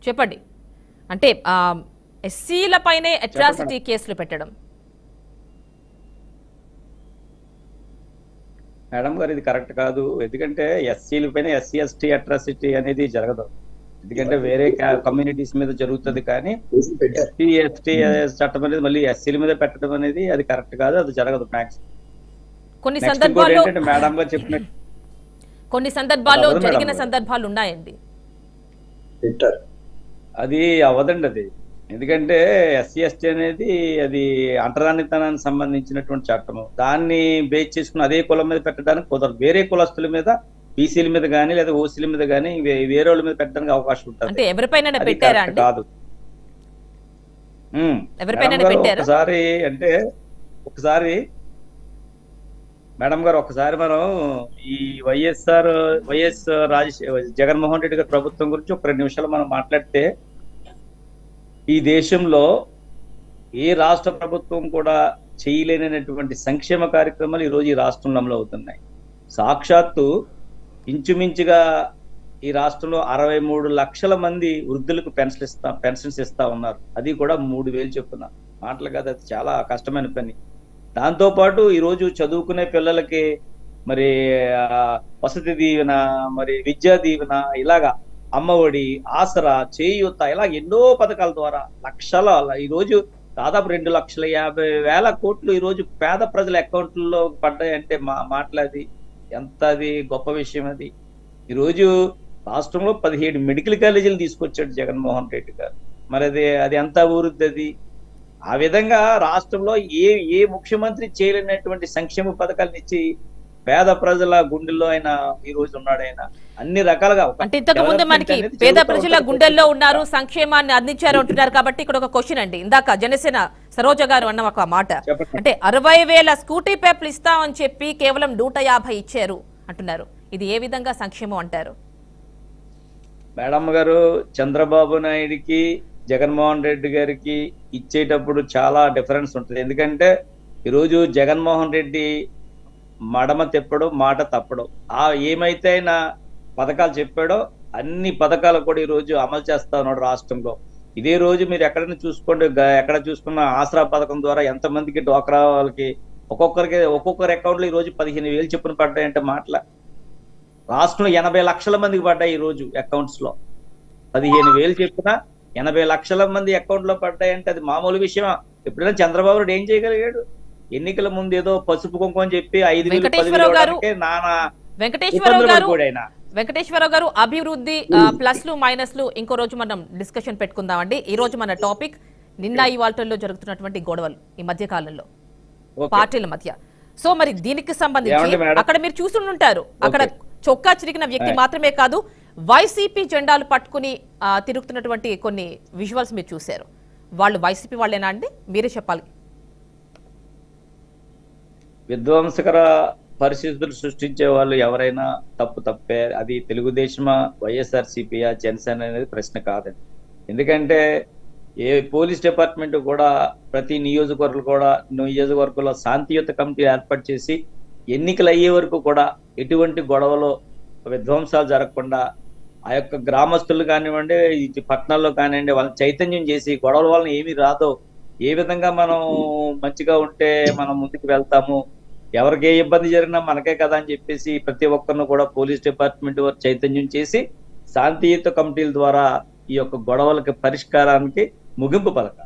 చెప్పండి. అంటే ఎస్సీల పైనే అట్రాసిటీ కేసులు పెట్టడం. మేడం గారు ఇది కరెక్ట్ కాదు. ఎందుకంటే ఎస్సీల పైన ఎస్సీ ఎస్టీ అట్రాసిటీ అనేది జరగదు. ఎందుకంటే వేరే కమ్యూనిటీస్ మీద జరుగుతుంది, కానీ ఎస్సీ ఎస్టీ చట్టం అనేది మళ్ళీ ఎస్సీల మీద పెట్టడం అనేది అది కరెక్ట్ కాదు, అది జరగదు. మ్యాక్స్ కొన్ని సందర్భాల్లో మేడం గారు చెప్పినట్టు కొన్ని సందర్భాల్లో జరిగిన సందర్భాలు ఉన్నాయండి. అది అవ్వదండి అది. ఎందుకంటే ఎస్సీ ఎస్టీ అనేది అది అంటరానితనానికి సంబంధించినటువంటి చట్టము. దాన్ని బేస్ చేసుకుని అదే కులం మీద పెట్టడానికి కుదరదు. వేరే కులస్తుల మీద, బీసీల మీద కానీ లేదా ఓసీల మీద కానీ వేరే వాళ్ళ మీద పెట్టడానికి అవకాశం ఉంటుంది. అంటే ఎవరిపైన పెట్టారా అండి? కాదు. ఒకసారి అంటే ఒకసారి మేడం గారు ఒకసారి మనం ఈ వైఎస్ జగన్మోహన్ రెడ్డి గారి ప్రభుత్వం గురించి ఒక 2 నిమిషాలు మనం మాట్లాడితే, ఈ దేశంలో ఏ రాష్ట్ర ప్రభుత్వం కూడా చేయలేనటువంటి సంక్షేమ కార్యక్రమాలు ఈరోజు ఈ రాష్ట్రంలో అమలు అవుతున్నాయి. సాక్షాత్తు ఇంచుమించుగా ఈ రాష్ట్రంలో 63 లక్షల మంది వృద్ధులకు పెన్షన్స్ ఇస్తా ఉన్నారు. అది కూడా 3,000 చొప్పున. మాటలు కాదు, అది చాలా కష్టమైన పని. దాంతోపాటు ఈరోజు చదువుకునే పిల్లలకి మరి వసతి దీవెన, మరి విద్యా దీవెన, ఇలాగా అమ్మఒడి, ఆసరా, చేయూత, ఇలా ఎన్నో పథకాల ద్వారా లక్షల, ఈరోజు దాదాపు 2,50,000 కోట్లు ఈరోజు పేద ప్రజల అకౌంట్లలో పడ్డాయంటే మాట్లాది ఎంత అది గొప్ప విషయం. అది ఈరోజు రాష్ట్రంలో 17 మెడికల్ కాలేజీలు తీసుకొచ్చాడు జగన్మోహన్ రెడ్డి గారు. మరి అది ఎంత అభివృద్ధి అది. ఆ విధంగా రాష్ట్రంలో ఏ ముఖ్యమంత్రి చేయలేనటువంటి సంక్షేమ పథకాలను ఇచ్చి పేద ప్రజల గుండెల్లో ఆయన ఈ రోజు ఉన్నాడు. ఆయన అన్ని రకాలుగా, అంటే ఇంతకు ముందు మనకి పేద ప్రజల గుండెల్లో ఉన్నారు, సంక్షేమాన్ని అందించారు అంటున్నారు. కాబట్టి ఇక్కడ ఒక క్వశ్చన్ అండి. ఇందాక జనసేన సరోజ గారు అన్న ఒక మాట, అంటే 60,000 స్కూటీ పేపర్లు ఇస్తామని చెప్పి కేవలం 150 ఇచ్చారు అంటున్నారు. ఇది ఏ విధంగా సంక్షేమం అంటారు? మేడం గారు, చంద్రబాబు నాయుడికి జగన్మోహన్ రెడ్డి గారికి ఇచ్చేటప్పుడు చాలా డిఫరెన్స్ ఉంటుంది. ఎందుకంటే ఈరోజు జగన్మోహన్ రెడ్డి మడమ తిప్పడు, మాట తప్పడు. ఏమైతే ఆయన పథకాలు చెప్పాడో అన్ని పథకాలు కూడా ఈ రోజు అమలు చేస్తా ఉన్నాడు రాష్ట్రంలో. ఇదే రోజు మీరు ఎక్కడైనా చూసుకోండి, ఎక్కడ చూసుకున్న ఆసరా పథకం ద్వారా ఎంతమందికి డ్వాక్రా వాళ్ళకి ఒక్కొక్కరి అకౌంట్ లో ఈ రోజు 15,000 చొప్పున పడ్డాయంటే మాటల. రాష్ట్రంలో 80 లక్షల మందికి పడ్డాయి ఈ రోజు అకౌంట్స్ లో. 15,000 చెప్పిన 80 లక్షల మంది అకౌంట్ లో పడ్డాయంటే అది మామూలు విషయమా? ఎప్పుడైనా చంద్రబాబు నాయుడు ఏం చేయగలిగాడు? ఎన్నికల ముందు ఏదో పసుపు కుంకుమ అని చెప్పి 5,000 నానా వెంకటేశ్వరరావు గారు, అభివృద్ధి ప్లస్లు మైనస్లు ఇంకో రోజు మనం డిస్కషన్ పెట్టుకుందామండి. ఈ రోజు మన టాపిక్ నిన్న ఇవాళలో జరుగుతున్నటువంటి గొడవలు ఈ మధ్య కాలంలో పార్టీల మధ్య. సో మరి దీనికి సంబంధించి అక్కడ మీరు చూస్తుంటారు, అక్కడ చొక్కా చిరిగిన వ్యక్తి మాత్రమే కాదు, వైసీపీ జెండాలు పట్టుకుని తిరుగుతున్నటువంటి కొన్ని విజువల్స్ మీరు చూశారు. వాళ్ళు వైసీపీ వాళ్ళేనా అండి? మీరే చెప్పాలి. విధ్వంసకర పరిస్థితులు సృష్టించే వాళ్ళు ఎవరైనా తప్పే. అది తెలుగుదేశమా, వైఎస్ఆర్సీపీయా, జనసేన అనేది ప్రశ్న కాదండి. ఎందుకంటే ఏ పోలీస్ డిపార్ట్మెంట్ కూడా ప్రతి నియోజకవర్గంలో శాంతియుత కమిటీ ఏర్పాటు చేసి ఎన్నికలు అయ్యే వరకు కూడా ఎటువంటి గొడవలో విధ్వంసాలు జరగకుండా ఆ యొక్క గ్రామస్తులు కానివ్వండి, ఈ పట్టణాల్లో కానివ్వండి, వాళ్ళని చైతన్యం చేసి గొడవల వలన ఏమీ రాదో, ఏ విధంగా మనం మంచిగా ఉంటే మనం ముందుకు వెళ్తాము, ఎవరికి ఏ ఇబ్బంది జరిగినా మనకే కదా అని చెప్పేసి ప్రతి ఒక్కరిని కూడా పోలీస్ డిపార్ట్మెంట్ వారు చైతన్యం చేసి శాంతియుత కమిటీల ద్వారా ఈ యొక్క గొడవలకి పరిష్కారానికి ముగింపు పలకాలి.